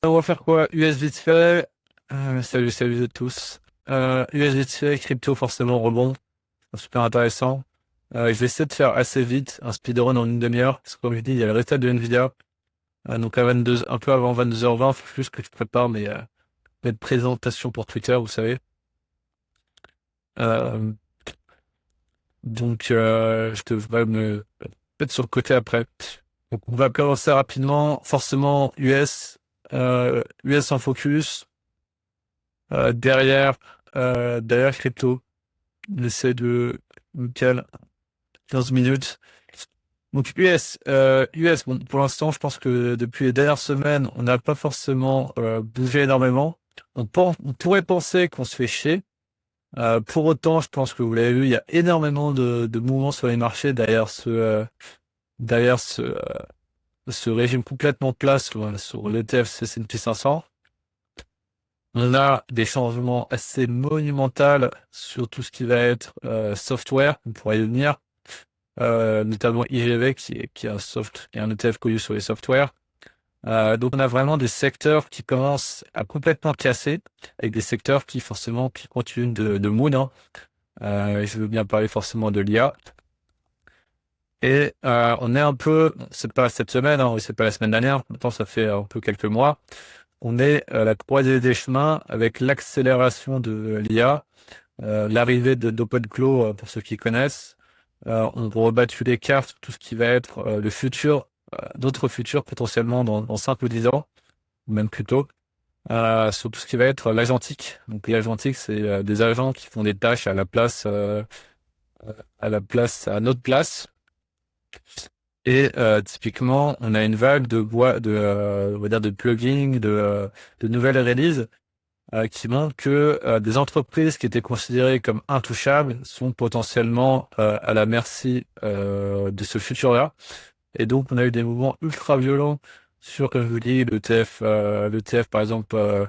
On va faire quoi? US vite fait. Salut à tous. US vite fait, crypto forcément rebond. Super intéressant. Je vais essayer de faire assez vite un speedrun en une demi-heure. Parce que comme je dis, il y a le résultat de Nvidia. Donc à 22, un peu avant 22h20, faut juste que je prépare mes présentations pour Twitter, vous savez. Euh, je devrais me mettre sur le côté après. Donc on va commencer rapidement. Forcément, US en focus. Derrière crypto, on essaie de nickel 15 minutes. Donc bon, pour l'instant, je pense que depuis les dernières semaines, on n'a pas forcément bougé énormément. On pourrait penser qu'on se fait chier. Pour autant, je pense que vous l'avez vu, il y a énormément de mouvements sur les marchés derrière ce régime complètement plat sur l'ETF S&P 500. On a des changements assez monumentaux sur tout ce qui va être software, on pourrait y venir, notamment IGV qui est un ETF connu sur les softwares. Donc on a vraiment des secteurs qui commencent à complètement casser, avec des secteurs qui continuent de moon, hein. Je veux bien parler forcément de l'IA. Et on est un peu, c'est pas cette semaine, hein, c'est pas la semaine dernière, maintenant ça fait un peu quelques mois. On est à la croisée des chemins avec l'accélération de l'IA, l'arrivée d'OpenClaw, pour ceux qui connaissent. On va rebattu les cartes sur tout ce qui va être le futur, d'autres futurs potentiellement dans 5 ou 10 ans, ou même plus tôt, sur tout ce qui va être l'agentique. Donc l'agentique, c'est des agents qui font des tâches à notre place. Et typiquement, on a une vague on va dire de plugins, de nouvelles releases qui montrent que des entreprises qui étaient considérées comme intouchables sont potentiellement à la merci de ce futur-là. Et donc, on a eu des mouvements ultra violents sur, comme je vous dis, l'ETF par exemple, euh,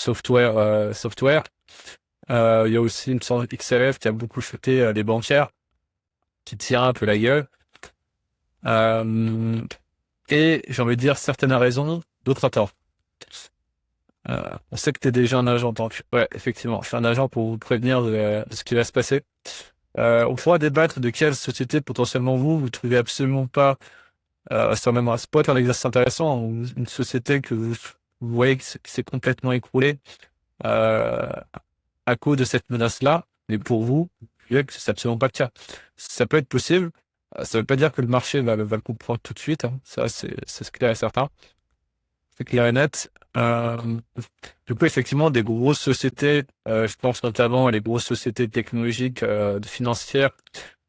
software. Il y a aussi une sorte XLF qui a beaucoup chuté les bancaires, qui tire un peu la gueule. Euh, et j'ai envie de dire, certaines a raison, d'autres a tort. On sait que tu es déjà un agent, donc ouais, effectivement, je suis un agent pour vous prévenir de ce qui va se passer. On pourra débattre de quelle société potentiellement vous trouvez absolument pas sur même un spot, un exercice intéressant, ou une société que vous voyez qui s'est complètement écroulée euh, à cause de cette menace-là, mais pour vous, vous voyez que c'est absolument pas le cas. Ça peut être possible, ça veut pas dire que le marché va le comprendre tout de suite, hein. Ça c'est clair et certain. C'est clair et net. Du coup, effectivement, des grosses sociétés, je pense notamment à les grosses sociétés technologiques, financières,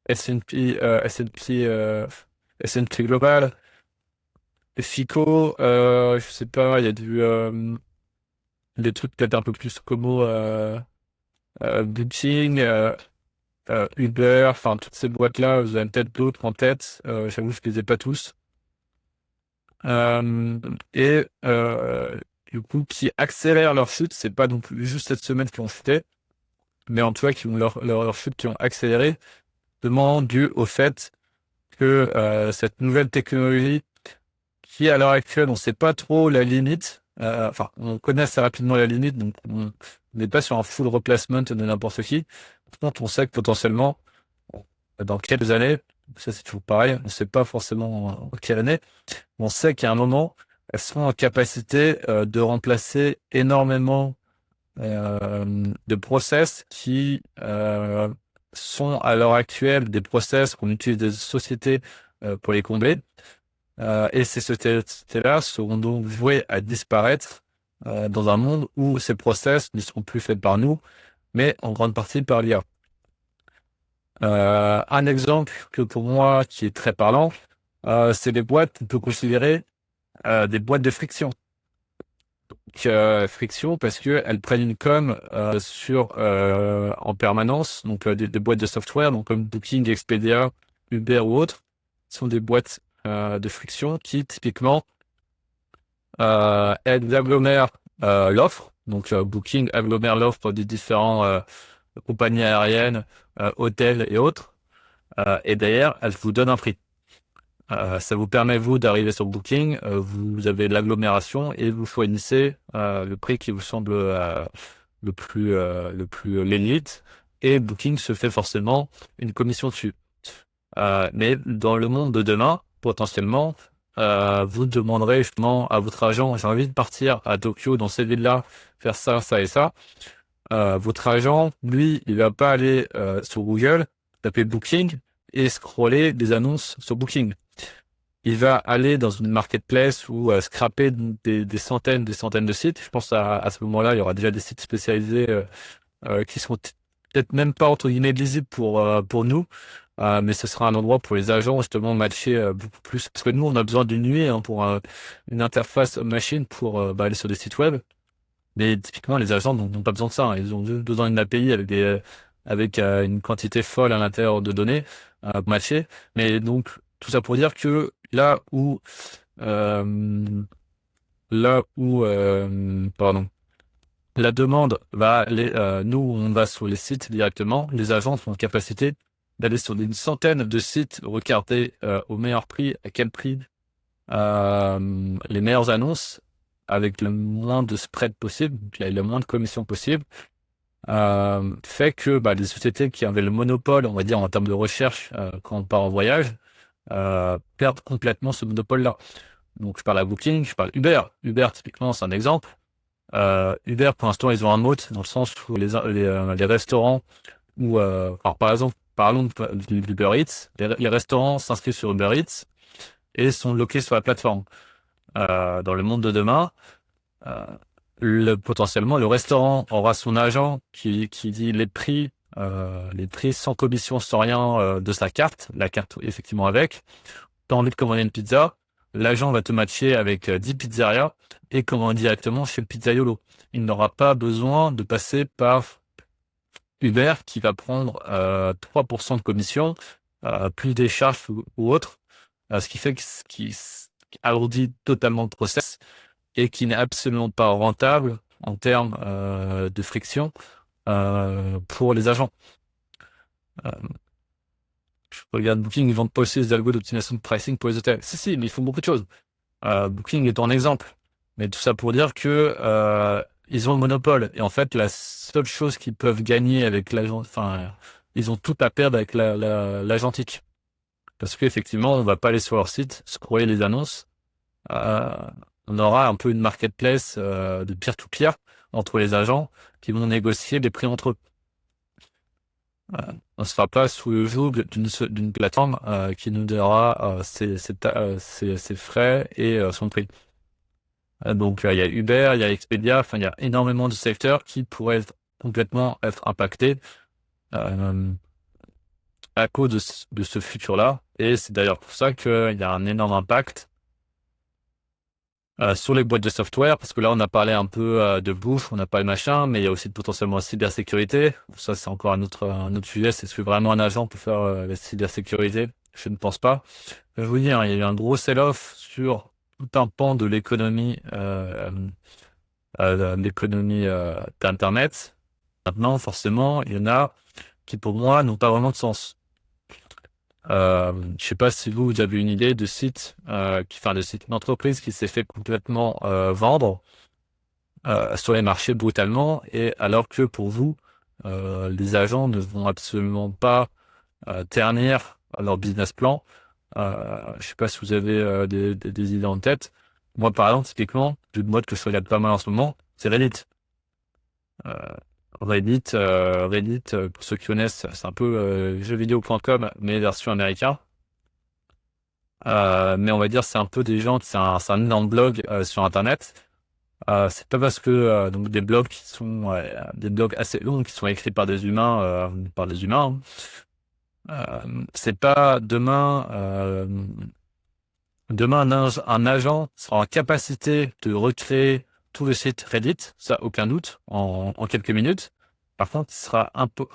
S&P, S&P Global, FICO, je sais pas, il y a des trucs peut-être un peu plus commo, Booking, Uber, enfin toutes ces boîtes-là, vous avez peut-être d'autres en tête. J'avoue, je les ai pas tous. Euh, et du coup, qui accélèrent leur chute, c'est pas non plus juste cette semaine qui ont chuté, mais en tout cas qui ont leur chute qui ont accéléré, vraiment dû au fait que cette nouvelle technologie, qui à l'heure actuelle, on sait pas trop la limite, enfin, on connaît assez rapidement la limite, donc on n'est pas sur un full replacement de n'importe qui. Par contre, on sait que potentiellement, dans quelques années, ça c'est toujours pareil, on ne sait pas forcément en quelle année, on sait qu'à un moment, elles seront en capacité de remplacer énormément de process qui sont à l'heure actuelle des process qu'on utilise des sociétés pour les combler. Et ces sociétés-là seront donc vouées à disparaître dans un monde où ces process ne seront plus faits par nous, mais en grande partie par l'IA. Un exemple que pour moi qui est très parlant, c'est les boîtes qu'on peut considérer des boîtes de friction. Friction parce que elles prennent une com en permanence, donc des boîtes de software, donc comme Booking, Expedia, Uber ou autres, sont des boîtes de friction qui typiquement elles agglomèrent l'offre, donc Booking agglomère l'offre des différents compagnies aériennes, hôtels et autres, et derrière elles vous donnent un prix. Ça vous permet, vous, d'arriver sur Booking, vous avez l'agglomération et vous fournissez le prix qui vous semble le plus l'élite, et Booking se fait forcément une commission dessus. Mais dans le monde de demain, potentiellement, vous demanderez justement à votre agent, j'ai envie de partir à Tokyo dans ces villes-là, faire ça, ça et ça. Votre agent, lui, il va pas aller sur Google, taper Booking et scroller des annonces sur Booking. Il va aller dans une marketplace ou scraper des centaines de sites. Je pense à ce moment-là, il y aura déjà des sites spécialisés qui seront peut-être même pas entre guillemets lisibles pour nous, mais ce sera un endroit pour les agents justement matcher beaucoup plus. Parce que nous, on a besoin d'une nuit pour une interface machine pour aller sur des sites web. Mais typiquement, les agents n'ont pas besoin de ça, hein. Ils ont juste besoin d'une API avec une quantité folle à l'intérieur de données pour matcher. Mais donc, tout ça pour dire que euh, pardon, la demande va aller, nous, on va sur les sites directement. Les agents sont en capacité d'aller sur une centaine de sites, regarder au meilleur prix, à quel prix, les meilleures annonces, avec le moins de spread possible, donc le moins de commission possible, fait que les sociétés qui avaient le monopole, on va dire, en termes de recherche, quand on part en voyage, perdent complètement ce monopole-là. Donc je parle à Booking, je parle Uber. Uber, typiquement, c'est un exemple. Uber, pour l'instant, ils ont un moat dans le sens où les restaurants, ou alors par exemple, parlons d'Uber Eats, les restaurants s'inscrivent sur Uber Eats et sont loqués sur la plateforme. Dans le monde de demain, potentiellement, le restaurant aura son agent qui dit les prix sans commission, sans rien de sa carte, la carte effectivement avec. T'as envie de commander une pizza, l'agent va te matcher avec 10 pizzerias et commander directement chez le pizzaiolo. Il n'aura pas besoin de passer par Uber qui va prendre 3% de commission, plus des charges ou autres, ce qui fait qu'il alourdit totalement le process et qui n'est absolument pas rentable en termes de friction pour les agents. Je regarde Booking, ils vendent pas aussi des algos d'optimisation de pricing pour les hôtels. Si, mais ils font beaucoup de choses. Booking est un exemple. Mais tout ça pour dire que ils ont le monopole. Et en fait, la seule chose qu'ils peuvent gagner avec l'agent, ils ont tout à perdre avec l'agentique. Parce qu'effectivement, on va pas aller sur leur site, scroller les annonces. On aura un peu une marketplace de peer-to-peer entre les agents qui vont négocier des prix entre eux. On se fera pas sous le joug d'une plateforme qui nous donnera ses frais et son prix. Donc il y a Uber, il y a Expedia, il y a énormément de secteurs qui pourraient complètement être impactés à cause de ce futur-là. Et c'est d'ailleurs pour ça qu'il y a un énorme impact sur les boîtes de software, parce que là on a parlé un peu de bouffe, on a parlé machin, mais il y a aussi potentiellement la cybersécurité. Ça c'est encore un autre sujet. C'est ce que vraiment un agent peut faire la cybersécurité? Je ne pense pas. Je vais vous dire, il y a eu un gros sell-off sur tout un pan de l'économie d'Internet. Maintenant, forcément, il y en a qui pour moi n'ont pas vraiment de sens. Je sais pas si vous avez une idée de site, de site d'entreprise qui s'est fait complètement vendre sur les marchés brutalement, et alors que pour vous, les agents ne vont absolument pas ternir leur business plan. Je sais pas si vous avez des idées en tête. Moi, par exemple, typiquement, une boîte que je regarde pas mal en ce moment, c'est Reddit. Reddit, pour ceux qui connaissent, c'est un peu jeuxvideo.com, mais version américaine. Mais on va dire c'est un peu des gens, c'est un énorme blog sur Internet. C'est pas parce que donc des blogs qui sont des blogs assez longs qui sont écrits par des humains, c'est pas demain un agent sera en capacité de recréer tout le site Reddit, ça aucun doute, en quelques minutes. Par contre, ce sera un peu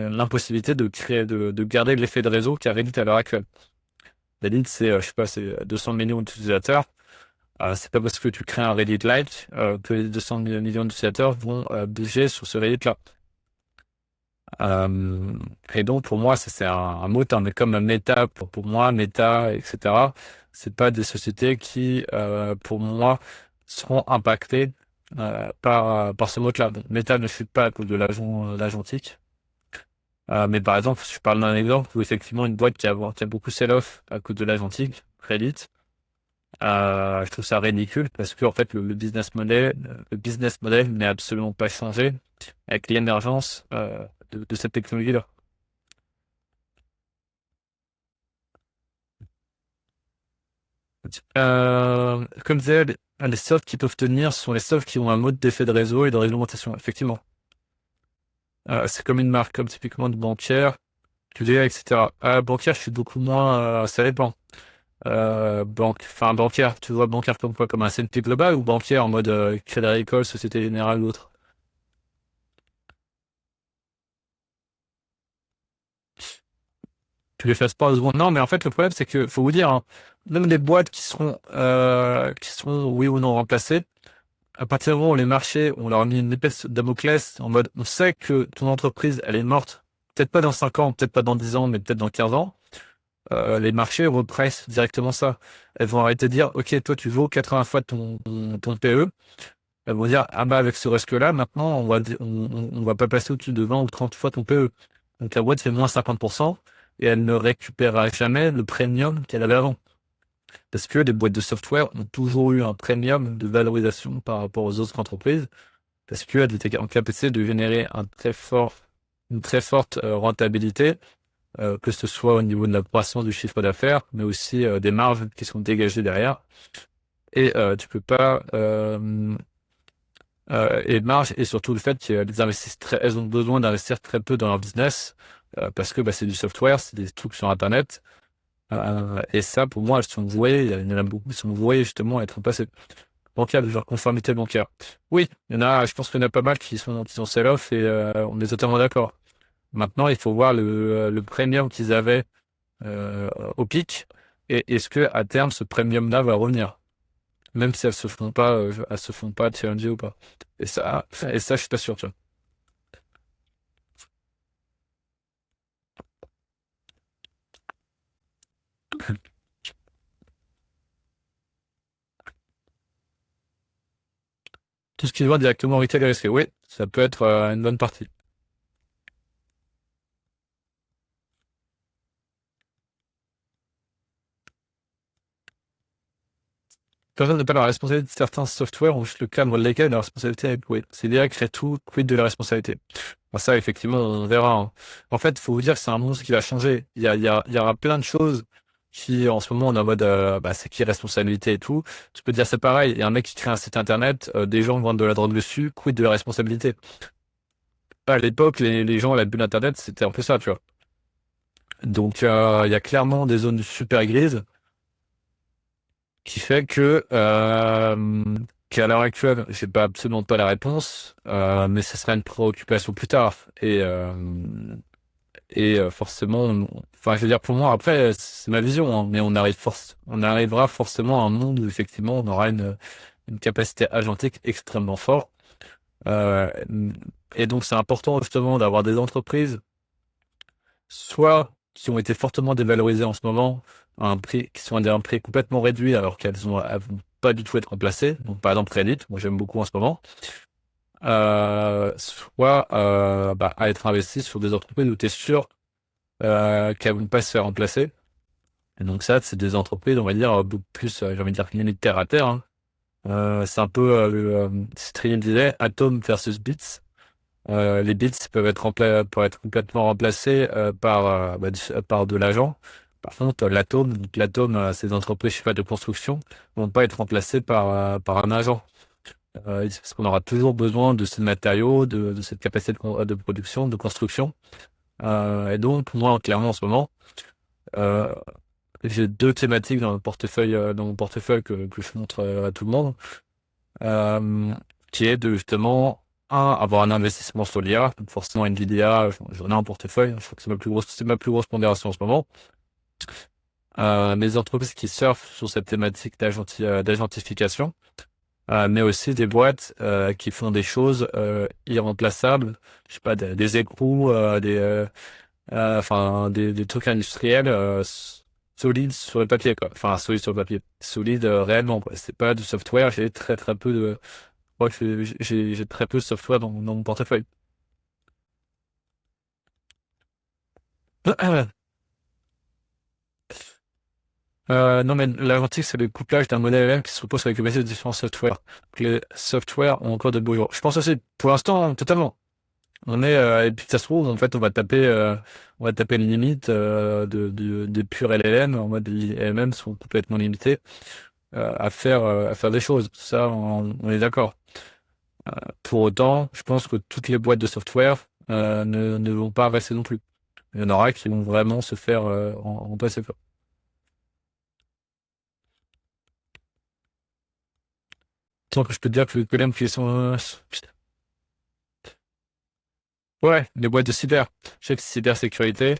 l'impossibilité de garder l'effet de réseau qu'a Reddit à l'heure actuelle. Reddit, c'est, je sais pas, c'est 200 millions d'utilisateurs. C'est pas parce que tu crées un Reddit Lite que les 200 millions d'utilisateurs vont bouger sur ce Reddit-là. Euh, et donc pour moi, ça, c'est un mot, mais comme Meta, pour moi, Meta, etc. C'est pas des sociétés qui, pour moi, seront impactées par ce mot-là. Donc, Meta ne chute pas à cause de l'agentique. Mais par exemple, je parle d'un exemple où effectivement une boîte qui a beaucoup sell-off à cause de l'agentique, Reddit. Je trouve ça ridicule parce que en fait le business model n'est absolument pas changé avec l'émergence de cette technologie-là. Comme je disais, les softs qui peuvent tenir sont les softs qui ont un mode d'effet de réseau et de réglementation, effectivement. C'est comme une marque, comme typiquement de bancaire, tu dis, etc. Bancaire, je suis beaucoup moins, ça dépend. Bancaire, tu vois bancaire comme quoi, comme un S&P Global ou bancaire en mode Crédit Agricole, Société Générale ou autre? Tu les fasses pas en seconde. Non, mais en fait, le problème, c'est que, faut vous dire, hein, même les boîtes qui seront, oui ou non remplacées, à partir du moment où les marchés, on leur a mis une épaisse Damoclès, en mode, on sait que ton entreprise, elle est morte, peut-être pas dans 5 ans, peut-être pas dans 10 ans, mais peut-être dans 15 ans, les marchés repressent directement ça. Elles vont arrêter de dire, OK, toi, tu vaux 80 fois ton PE. Elles vont dire, ah bah, avec ce risque-là, maintenant, on va pas passer au-dessus de 20 ou 30 fois ton PE. Donc, la boîte fait moins 50% et elle ne récupérera jamais le premium qu'elle avait avant. Parce que les boîtes de software ont toujours eu un premium de valorisation par rapport aux autres entreprises, parce qu'elles étaient en capacité de générer une très forte rentabilité, que ce soit au niveau de la croissance du chiffre d'affaires, mais aussi des marges qui sont dégagées derrière. Et tu peux pas et marge et surtout le fait qu'elles investissent elles ont besoin d'investir très peu dans leur business parce que bah, c'est du software, c'est des trucs sur Internet. Et ça, pour moi, elles sont vouées, il y en a beaucoup qui sont vouées justement à être passées bancaire, genre conformité bancaire. Oui, je pense qu'il y en a pas mal qui sont sell-off et on est totalement d'accord. Maintenant, il faut voir le premium qu'ils avaient au pic et est-ce que à terme ce premium-là va revenir, même si elles se font pas challenger ou pas. Et ça, je suis pas sûr, tu vois. Tout ce qui se voit directement en retail est risqué. Oui, ça peut être une bonne partie. Personne n'a pas la responsabilité de certains softwares ou juste le cadre lesquels la responsabilité est oui. C'est direct, crée tout, quid de la responsabilité. Bon, ça, effectivement, on verra, hein. En fait, il faut vous dire que c'est un monde qui va changer. Il y aura plein de choses qui, en ce moment, on est en mode, bah, c'est qui responsabilité et tout. Tu peux dire, c'est pareil. Il y a un mec qui crée un site internet, des gens vendent de la drogue dessus, quid de la responsabilité. À l'époque, les gens à la bulle internet, c'était un peu ça, tu vois. Donc, il y a clairement des zones super grises qui fait qu'à l'heure actuelle, j'ai pas absolument pas la réponse, mais ça serait une préoccupation plus tard. Et forcément, enfin, je veux dire, pour moi, après, c'est ma vision, hein, mais on arrivera forcément à un monde où effectivement, on aura une capacité agentique extrêmement forte. Euh, et donc, c'est important justement d'avoir des entreprises, soit qui ont été fortement dévalorisées en ce moment, à un prix, qui sont à un prix complètement réduit alors elles vont pas du tout être remplacées. Donc, par exemple, Reddit, moi j'aime beaucoup en ce moment. Soit bah, à être investi sur des entreprises où tu es sûr qu'elles vont pas se faire remplacer. Et donc ça, c'est des entreprises, on va dire, beaucoup plus, j'ai envie de dire, limite terre à terre, hein. C'est un peu, Cyril disait, Atom versus Bits. Les bits peuvent être complètement remplacés par de l'argent. Par contre, l'atome, ces entreprises, je sais pas, de construction, vont pas être remplacées par un agent. Parce qu'on aura toujours besoin de ces matériaux, de cette capacité de production, de construction. Et donc, moi, clairement, en ce moment, euh, j'ai deux thématiques dans mon portefeuille que je montre à tout le monde, euh, qui est de justement, avoir un investissement sur l'IA, donc forcément Nvidia, j'en ai un portefeuille, je crois que c'est ma plus grosse pondération en ce moment. Mes entreprises qui surfent sur cette thématique d'agentification, mais aussi des boîtes qui font des choses irremplaçables. Je sais pas, des écrous, enfin des trucs industriels solides sur le papier, quoi. Enfin, solides sur le papier, solides réellement, quoi. C'est pas du software. J'ai très très peu de, je crois que j'ai très peu de software dans mon portefeuille. Non, mais l'avantage, c'est le couplage d'un modèle LLM qui se repose sur la capacité de différents softwares. Donc, les softwares ont encore de beaux jours. Je pense aussi, pour l'instant, hein, totalement. Et puis ça se trouve, en fait, on va taper une limite des purs LLM, en mode les LLM sont complètement limités à faire des choses. Ça, on est d'accord. Pour autant, je pense que toutes les boîtes de software ne vont pas rester non plus. Il y en aura qui vont vraiment se faire en passer. Tant que je peux te dire que les problèmes qui sont... ouais, les boîtes de cyber. Je sais que cybersécurité,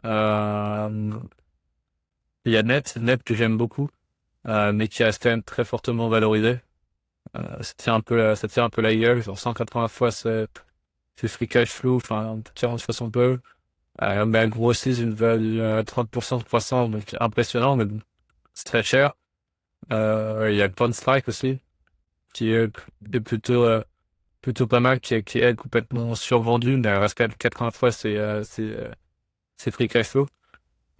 euh, il y a Net que j'aime beaucoup, mais qui reste quand même très fortement valorisé. Ça tient un peu la gueule, genre 180 fois c'est free cash flow, enfin 40 fois son peu. Mais elle grossit une valeur 30% de croissance, donc impressionnant, mais bon, c'est très cher. Il y a Strike aussi, est plutôt pas mal, qui est elle, complètement survendu, mais elle reste quand même 80 fois c'est free cash flow.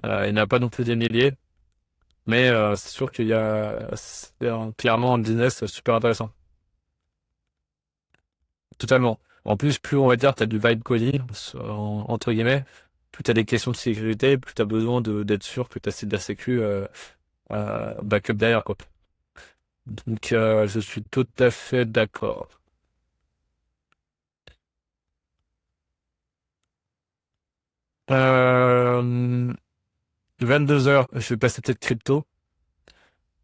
Il n'y en a pas non plus des milliers, mais c'est sûr qu'il y a clairement un business super intéressant. Totalement. En plus, plus on va dire, tu as du vibe coding, entre guillemets, plus tu as des questions de sécurité, plus tu as besoin d'être sûr que ta site de sécu backup derrière, quoi. Donc, je suis tout à fait d'accord. 22 heures, je vais passer peut-être crypto.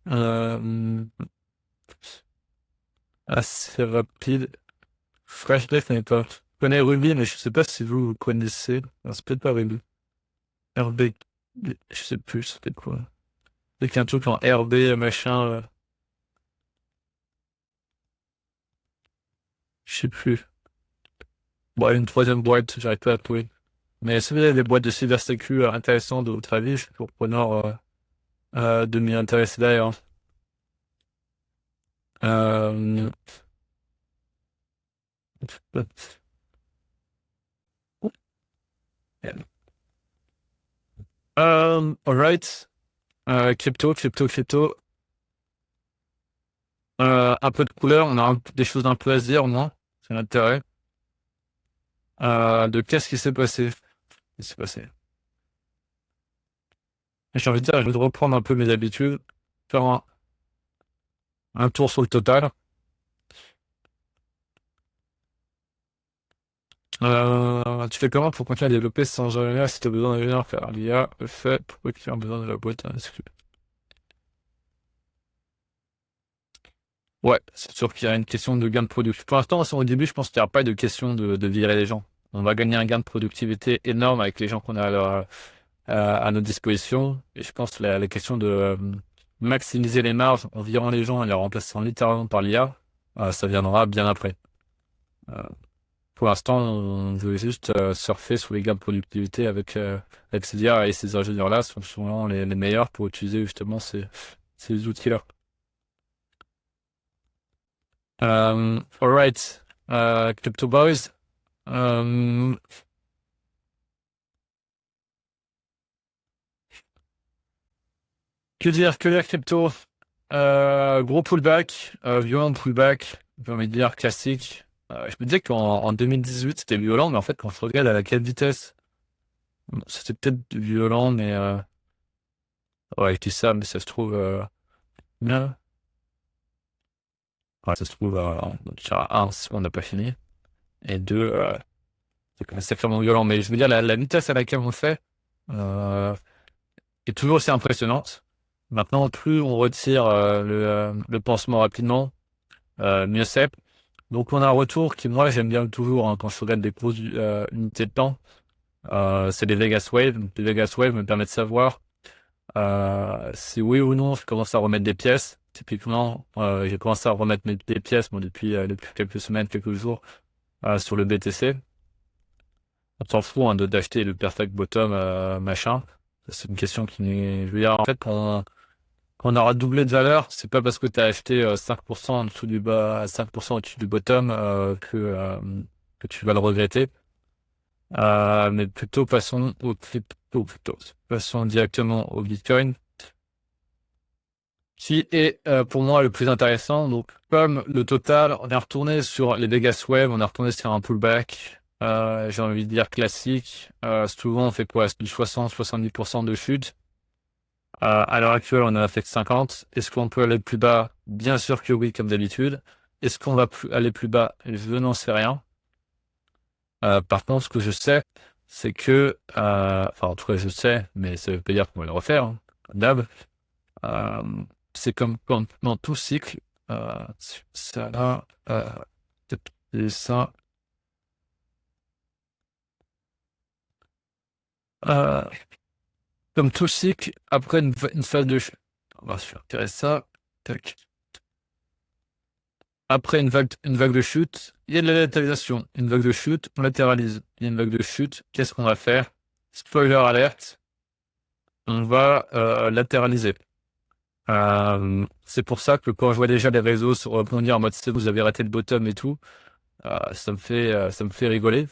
Euh, assez rapide. Freshbase, je connais pas. Je connais Ruby, mais je sais pas si vous connaissez. Non, c'est peut-être pas Ruby. RB, je sais plus, c'est peut-être quoi. C'est qu'un truc en RB, machin, je sais plus. Bon, une troisième boîte, j'arrive pas à trouver. Mais si vous avez des boîtes de cybersécu intéressantes de votre avis, je suis toujours preneur de m'y intéresser d'ailleurs. Euh, alright. Crypto. Un peu de couleur, on a des choses un peu à se dire, au moins. C'est l'intérêt. De qu'est-ce qui s'est passé? Qu'est-ce qui s'est passé? J'ai envie de dire, je vais reprendre un peu mes habitudes, faire un tour sur le total. Tu fais comment pour continuer à développer sans ingénieur si tu as besoin d'ingénieur faire l'IA le fait pour qu'il y a besoin de la boîte à exclure. Ouais, c'est sûr qu'il y a une question de gain de production. Pour l'instant, au début, je pense qu'il n'y aura pas de question de virer les gens. On va gagner un gain de productivité énorme avec les gens qu'on a à notre disposition. Et je pense que la question de maximiser les marges en virant les gens et les remplaçant littéralement par l'IA, ça viendra bien après. Euh, pour l'instant, on veut juste surfer sur les gains de productivité avec ces IA et ces ingénieurs-là sont souvent les meilleurs pour utiliser justement ces outils-là. Alright, Crypto Boys. Euh, que dire crypto? Gros pullback, violent pullback, j'ai envie de dire classique. Je me disais en 2018 c'était violent, mais en fait quand je regarde à quelle vitesse, c'était peut-être violent, mais ouais, je dis ça, mais ça se trouve, bien. Ouais, ça se trouve, un, on n'a pas fini, et deux, c'est quand même sacrément violent. Mais je veux dire, la vitesse à laquelle on le fait euh, est toujours aussi impressionnante. Maintenant, plus on retire le pansement rapidement, mieux c'est. Donc on a un retour qui, moi, j'aime bien toujours hein, quand je regarde des grosses unités de temps. C'est les Vegas Waves. Donc, les Vegas Waves me permettent de savoir si oui ou non je commence à remettre des pièces. typiquement, j'ai commencé à remettre des pièces depuis quelques semaines, quelques jours sur le BTC. On s'en fout hein, d'acheter le perfect bottom machin. C'est une question qui je veux dire, en fait, quand on aura doublé de valeur, c'est pas parce que tu as acheté 5% en dessous du bas, 5% au-dessus du bottom que tu vas le regretter. Mais plutôt passons au crypto plutôt. Passons directement au Bitcoin, qui est pour moi le plus intéressant. Donc, comme le total, on est retourné sur les Vegas Wave, on est retourné sur un pullback. J'ai envie de dire classique. Souvent, on fait quoi? Du 60-70% de chute. À l'heure actuelle, on en a fait que 50. Est-ce qu'on peut aller plus bas? Bien sûr que oui, comme d'habitude. Est-ce qu'on va aller plus bas? Je n'en sais rien. Par contre, ce que je sais, c'est que, enfin, en tout cas, je sais, mais ça veut pas dire qu'on va le refaire, hein, comme d'hab. C'est comme dans tout cycle, ça là, et ça, euh, comme tout cycle, après une phase de chute, on va se retirer ça, tac. Après une vague de chute, il y a de la latéralisation. Une vague de chute, on latéralise. Il y a une vague de chute, qu'est-ce qu'on va faire? Spoiler alerte, on va latéraliser. C'est pour ça que quand je vois déjà les réseaux se rebondir en mode c'est vous avez raté le bottom et tout, ça me fait rigoler.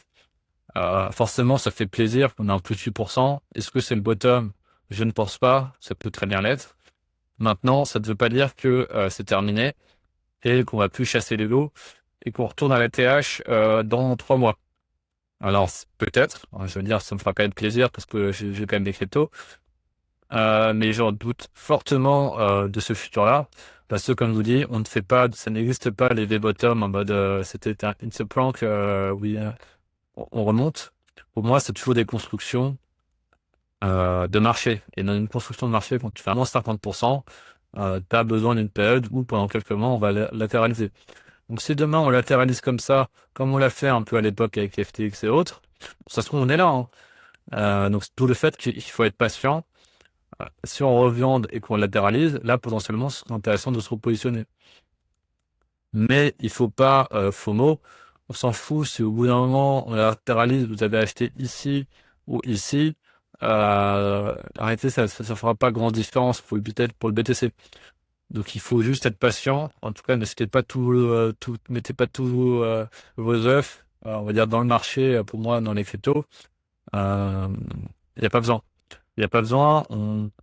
Forcément, ça fait plaisir qu'on a un plus de 8%. Est-ce que c'est le bottom? Je ne pense pas. Ça peut très bien l'être. Maintenant, ça ne veut pas dire que c'est terminé et qu'on va plus chasser les lots et qu'on retourne à la TH dans 3 mois. Alors, peut-être. Je veux dire, ça me fera quand même plaisir parce que j'ai quand même des cryptos. Mais j'en doute fortement de ce futur-là. Parce que, comme je vous dis, on ne fait pas, ça n'existe pas les V-bottom en mode c'était un it's a prank, oui, on remonte. Pour moi, c'est toujours des constructions de marché. Et dans une construction de marché, quand tu fais moins 50%, tu as besoin d'une période où pendant quelques mois, on va latéraliser. Donc si demain on latéralise comme ça, comme on l'a fait un peu à l'époque avec FTX et autres, ça se trouve on est là. Hein. Donc tout le fait qu'il faut être patient. Si on reviande et qu'on latéralise, là potentiellement c'est intéressant de se repositionner. Mais il faut pas FOMO. On s'en fout si au bout d'un moment on latéralise, vous avez acheté ici ou ici. Arrêtez, ça fera pas grande différence pour le BTC. Donc il faut juste être patient. En tout cas, n'hésitez pas mettez pas tous vos œufs, on va dire dans le marché. Pour moi, dans les cryptos, il n'y a pas besoin. Il n'y a pas besoin.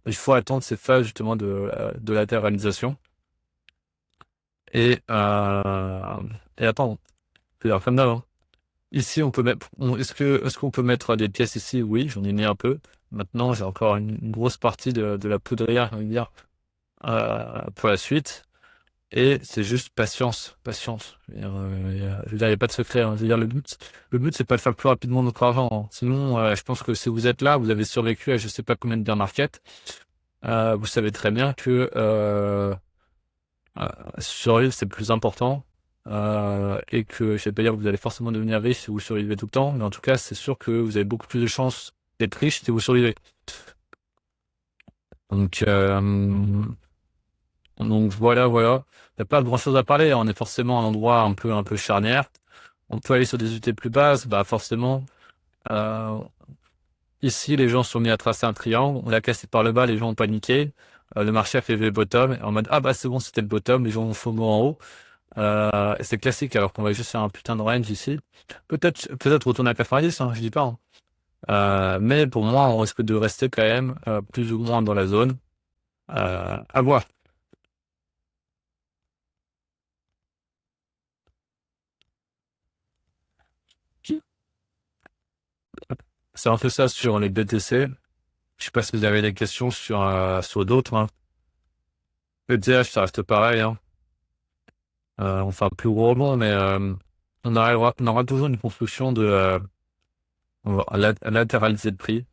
Il faut attendre ces phases justement de latéralisation. Et attendre. C'est-à-dire comme d'hab, hein. Ici, on peut mettre. Est-ce qu'on peut mettre des pièces ici? Oui, j'en ai mis un peu. Maintenant, j'ai encore une grosse partie de la poudrière, on va dire, pour la suite. Et c'est juste patience, patience. Je veux dire, il n'y a pas de secret, hein. Je veux dire, le but, c'est pas de faire plus rapidement notre argent, hein. Sinon, je pense que si vous êtes là, vous avez survécu à je sais pas combien de bear market, vous savez très bien que survivre, c'est le plus important. Et que je vais pas dire que vous allez forcément devenir riche si vous survivez tout le temps, mais en tout cas, c'est sûr que vous avez beaucoup plus de chances d'être riche si vous survivez. Donc, voilà, voilà. Il n'y a pas grand chose à parler. On est forcément à un endroit un peu charnière. On peut aller sur des unités plus basses, bah forcément. Euh, Ici, les gens sont mis à tracer un triangle. On l'a cassé par le bas, les gens ont paniqué. Le marché a fait le bottom en mode ah bah c'est bon, c'était le bottom. Les gens ont FOMO en haut. Et c'est classique alors qu'on va juste faire un putain de range ici. Peut-être retourner à 90, hein, je dis pas, hein. Mais pour moi, on risque de rester quand même plus ou moins dans la zone. À voir. C'est un peu ça sur les BTC. Je sais pas si vous avez des questions sur d'autres, hein. Le TH, ça reste pareil, hein. Enfin, plus gros rebond, mais on aura toujours une construction on va latéraliser le prix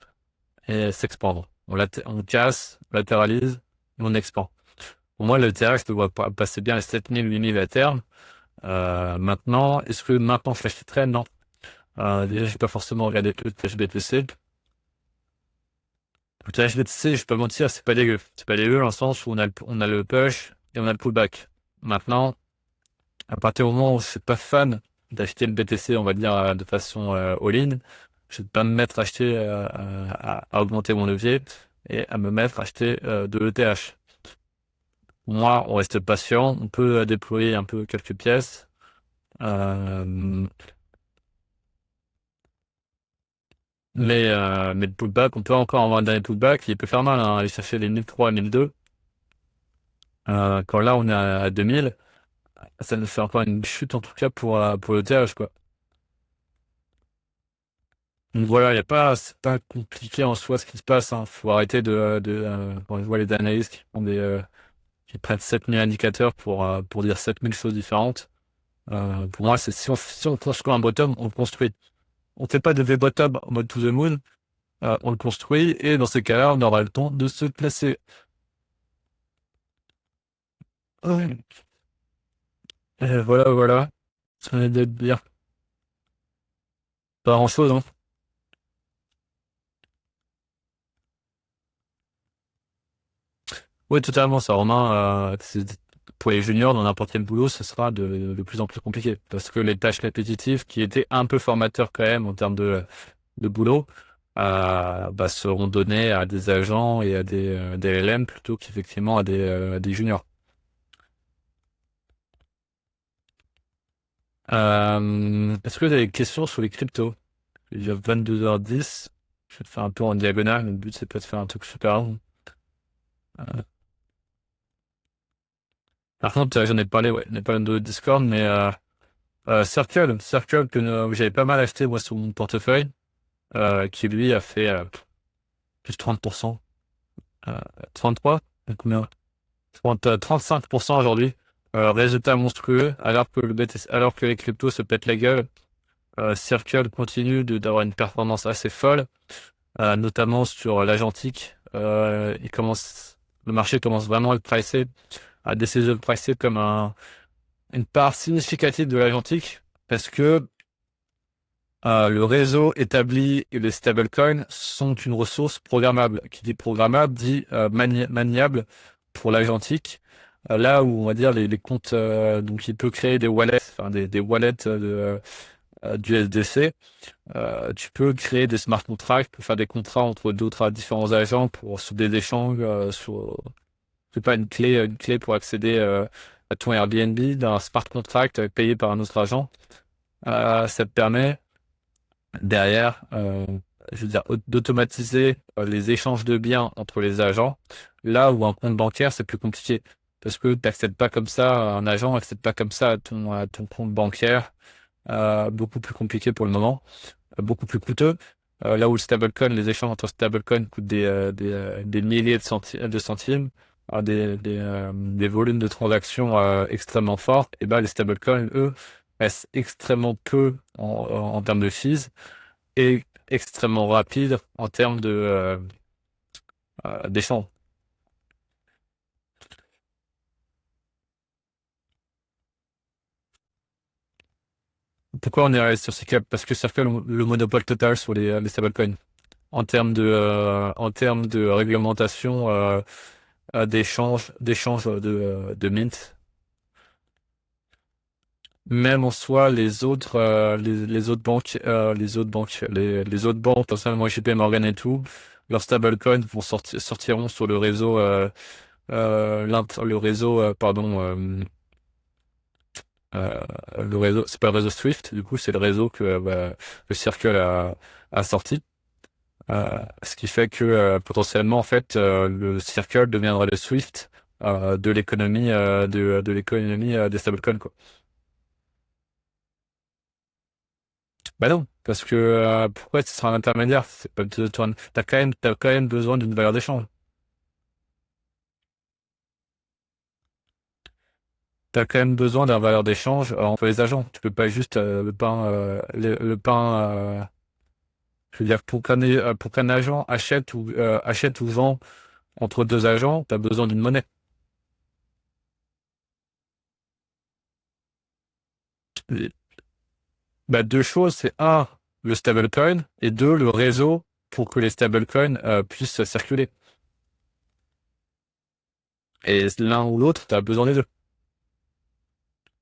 et s'expandre. On casse, on latéralise et on expand. Pour moi, le TH, je vois passer bien les 7000, 8000 à terme. Maintenant, est-ce que maintenant je l'achèterais? Non. Déjà, j'ai pas forcément regardé le TH BTC. Le TH BTC, je vais pas mentir, c'est pas dégueu. C'est pas dégueu dans le sens où on a le push. et on a le pullback. Maintenant, à partir du moment où je suis pas fan d'acheter le BTC, on va dire de façon all-in, je vais pas me mettre à acheter, à augmenter mon levier et à me mettre à acheter de l'ETH. Moi, on reste patient, on peut déployer un peu quelques pièces. Euh, mais le pullback, on peut encore avoir un dernier pullback, il peut faire mal, hein, aller chercher les 1003, 1002. Quand là, on est à 2000, ça nous fait encore une chute, en tout cas, pour le TH, quoi. Donc voilà, c'est pas compliqué en soi ce qui se passe, hein. Faut arrêter quand je vois les analystes qui prennent 7000 indicateurs pour dire 7000 choses différentes. Pour moi, c'est si on construit un bottom, on le construit. On fait pas de V-bottom en mode to the moon, on le construit, et dans ces cas-là, on aura le temps de se placer. Ouais. Voilà, voilà. Ça venait d'être bien. Pas grand-chose, hein. Oui, totalement, ça, Romain. Pour les juniors, dans n'importe quel boulot, ce sera de plus en plus compliqué. Parce que les tâches répétitives, qui étaient un peu formateurs quand même en termes de boulot, seront données à des agents et à des LM plutôt qu'effectivement à des juniors. Est-ce que vous avez des questions sur les cryptos? Il est 22h10. Je vais te faire un peu en diagonale. Le but, c'est pas de faire un truc super long. Euh, Par contre, j'en ai parlé, ouais, j'en ai parlé de Discord, mais Circle que j'avais pas mal acheté moi sur mon portefeuille, qui lui a fait plus 30%, euh, 33, combien? 35% aujourd'hui. Résultat monstrueux, alors que les cryptos se pètent la gueule. Circle continue d'avoir une performance assez folle, notamment sur l'agentique. Le marché commence vraiment à le pricer, à décider de le pricer comme une part significative de l'agentique, parce que le réseau établi et les stablecoins sont une ressource programmable. Qui dit programmable dit maniable pour l'agentique. Là où on va dire les comptes, donc il peut créer des wallets, enfin des wallets du SDC. Tu peux créer des smart contracts, tu peux faire des contrats entre d'autres différents agents sur des échanges, je sais pas, une clé pour accéder à ton Airbnb d'un smart contract payé par un autre agent. Ça te permet derrière, je veux dire, d'automatiser les échanges de biens entre les agents, là où un compte bancaire, c'est plus compliqué. Parce que tu n'accèdes pas comme ça, un agent n'accède pas comme ça à ton compte bancaire. Beaucoup plus compliqué pour le moment, beaucoup plus coûteux. Là où le stablecoin, les échanges entre stablecoins coûtent des milliers de centimes, des volumes de transactions extrêmement forts, et ben les stablecoins, eux, restent extrêmement peu en termes de fees et extrêmement rapides en termes d'échanges. Pourquoi on est resté sur ces caps? Parce que ça fait le monopole total sur les stablecoins. En termes de réglementation d'échange de mint. Même en soi, les autres banques, personnellement JP Morgan et tout, leurs stablecoins sortiront sur le réseau, euh, le réseau, c'est pas le réseau Swift, du coup, c'est le réseau que le Circle a sorti. Ce qui fait que potentiellement, en fait, le Circle deviendra le Swift de l'économie des stablecoins, quoi. Bah non, parce que pourquoi ce sera un intermédiaire? C'est pas t'as quand même besoin d'une valeur d'échange. T'as quand même besoin d'une valeur d'échange entre les agents. Tu peux pas juste le pain. Je veux dire, pour qu'un agent achète ou vend entre deux agents, t'as besoin d'une monnaie. Et, bah, deux choses, c'est un, le stablecoin, et deux, le réseau pour que les stablecoins puissent circuler. Et l'un ou l'autre, tu as besoin des deux.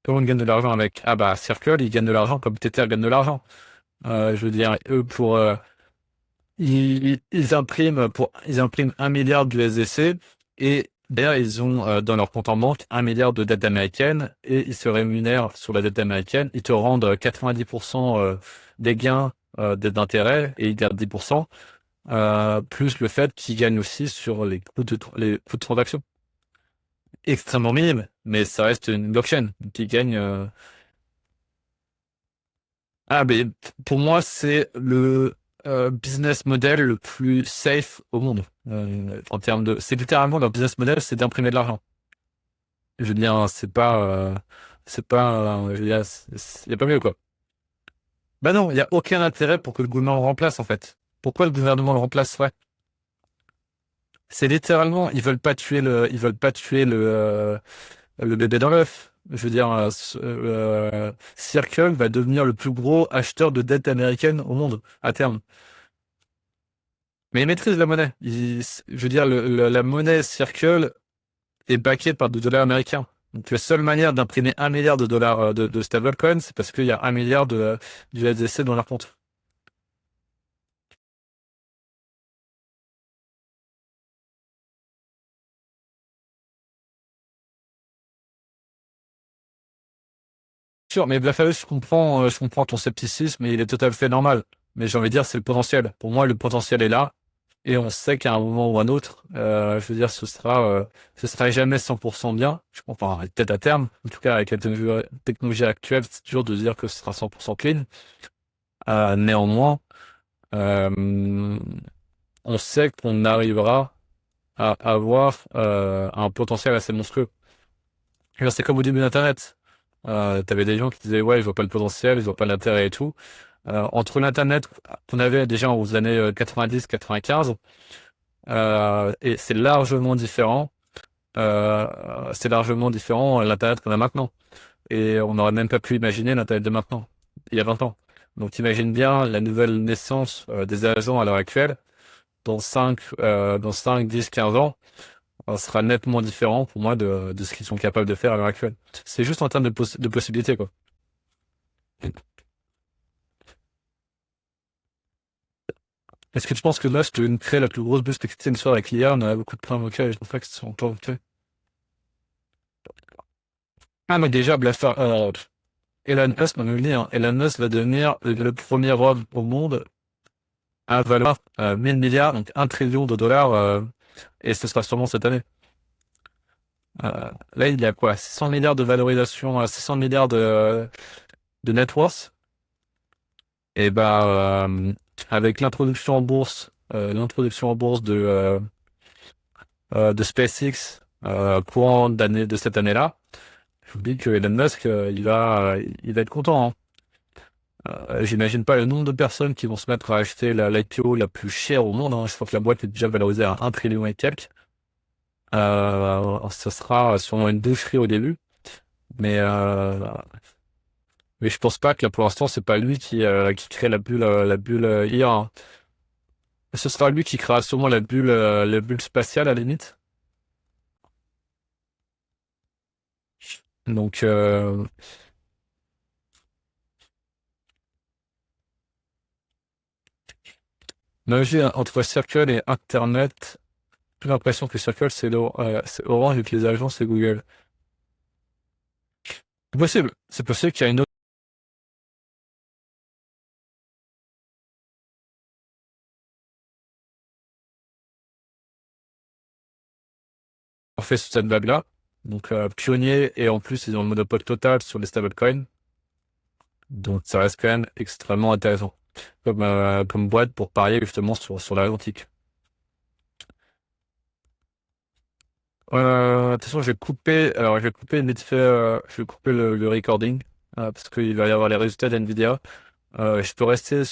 Tout le monde gagne de l'argent avec. Ah bah, Circle, ils gagnent de l'argent comme Tether gagne de l'argent. Je veux dire, eux, ils impriment 1 milliard d'USDC et d'ailleurs, ils ont dans leur compte en banque 1 milliard de dette américaine et ils se rémunèrent sur la dette américaine. Ils te rendent 90% des gains d'intérêt et ils gardent 10%, plus le fait qu'ils gagnent aussi sur les coûts de transaction. Extrêmement minime, mais ça reste une blockchain qui gagne. Ah, mais pour moi, c'est le business model le plus safe au monde. En termes de, c'est littéralement leur business model, c'est d'imprimer de l'argent. Je veux dire, je veux dire, y a pas mieux quoi. Bah non, il y a aucun intérêt pour que le gouvernement le remplace en fait. Pourquoi le gouvernement le remplacerait? C'est littéralement, ils veulent pas tuer le bébé dans l'œuf. Je veux dire, Circle va devenir le plus gros acheteur de dette américaine au monde à terme. Mais ils maîtrisent la monnaie. Je veux dire, la monnaie Circle est backée par des dollars américains. Donc la seule manière d'imprimer 1 milliard de dollars de stablecoin, c'est parce qu'il y a 1 milliard du SDC dans leur compte. Sûr, mais Blafalus, je comprends ton scepticisme et il est tout à fait normal. Mais j'ai envie de dire, c'est le potentiel. Pour moi, le potentiel est là. Et on sait qu'à un moment ou un autre, je veux dire, ce sera jamais 100% bien. Je comprends, enfin, peut-être à terme. En tout cas, avec la technologie actuelle, c'est dur de dire que ce sera 100% clean. Néanmoins, euh, on sait qu'on arrivera à avoir un potentiel assez monstrueux. Je veux dire, c'est comme au début d'Internet. T'avais des gens qui disaient, ouais, je vois pas le potentiel, je vois pas l'intérêt et tout. Entre l'Internet qu'on avait déjà aux années 90-95, et c'est largement différent l'Internet qu'on a maintenant. Et on n'aurait même pas pu imaginer l'Internet de maintenant, il y a 20 ans. Donc imagine bien la nouvelle naissance des agents à l'heure actuelle. Dans 5, 10, 15 ans, on sera nettement différent pour moi de ce qu'ils sont capables de faire à l'heure actuelle. C'est juste en termes de possibilités, quoi. Est-ce que tu penses que là, je te crée la plus grosse bust de l'histoire avec l'IA, on a beaucoup de problèmes auxquels je pense pas que ce soit encore fait. Ah, mais déjà, Elon Musk, on me le dit, hein, Elon Musk va devenir le premier homme au monde à valoir 1000 milliards, donc 1 trillion de dollars, et ce sera sûrement cette année. Là, il y a quoi? 600 milliards de valorisation, 600 milliards de net worth. Et bah, avec l'introduction en bourse de SpaceX courant de cette année-là, je vous dis que Elon Musk, il va être content, hein. J'imagine pas le nombre de personnes qui vont se mettre à acheter l'IPO la plus chère au monde, hein. Je crois que la boîte est déjà valorisée à 1 trillion et quelques. Ce sera sûrement une boucherie au début, mais je pense pas que là, pour l'instant, c'est pas lui qui crée la bulle IA, hein. Ce sera lui qui créera sûrement la bulle spatiale à la limite. Donc, j'ai entre Circle et Internet, j'ai l'impression que Circle, c'est Orange et que les agences, c'est Google. C'est possible. C'est possible qu'il y a une autre qui a fait sur cette vague-là. Donc, pionnier, et en plus, ils ont le monopole total sur les stablecoins. Donc, ça reste quand même extrêmement intéressant. Comme boîte pour parier justement sur l'Atlantique. De toute façon, je vais couper vite fait, je vais couper le recording, parce qu'il va y avoir les résultats d'NVIDIA. Je peux rester